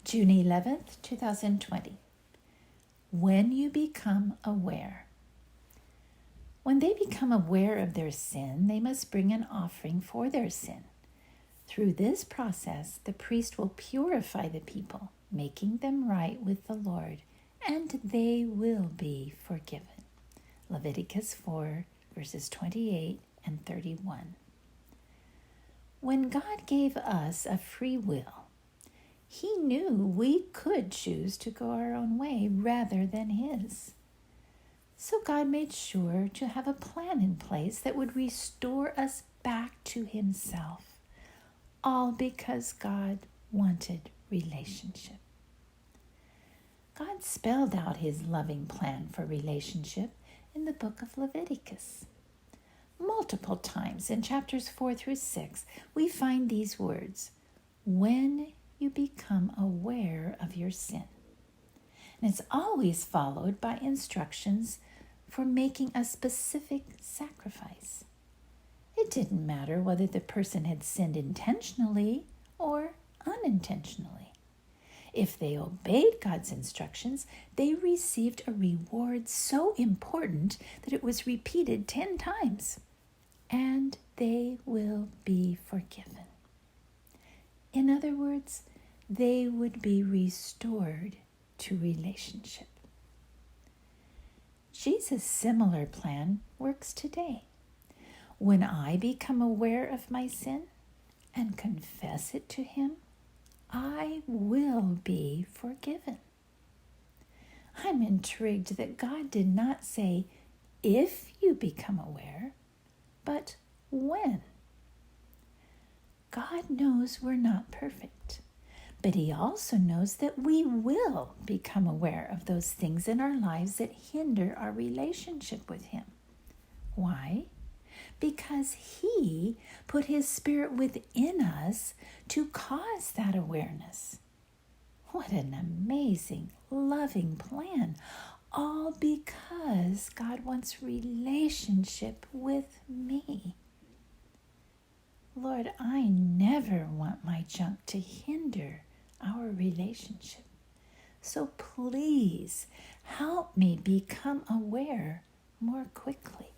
June 11th, 2020. When you become aware. When they become aware of their sin, they must bring an offering for their sin. Through this process, the priest will purify the people, making them right with the Lord, and they will be forgiven. Leviticus 4, verses 28 and 31. When God gave us a free will, He knew we could choose to go our own way rather than His. So God made sure to have a plan in place that would restore us back to Himself, all because God wanted relationship. God spelled out His loving plan for relationship in the book of Leviticus. Multiple times in chapters 4 through 6, we find these words, when you become aware of your sin. And it's always followed by instructions for making a specific sacrifice. It didn't matter whether the person had sinned intentionally or unintentionally. If they obeyed God's instructions, they received a reward so important that it was repeated 10 times. And they will be forgiven. In other words, they would be restored to relationship. Jesus' similar plan works today. When I become aware of my sin and confess it to Him, I will be forgiven. I'm intrigued that God did not say, if you become aware, but when. God knows we're not perfect, but He also knows that we will become aware of those things in our lives that hinder our relationship with Him. Why? Because He put His Spirit within us to cause that awareness. What an amazing, loving plan, all because God wants relationship with me. Lord, I never want my junk to hinder our relationship. So please help me become aware more quickly.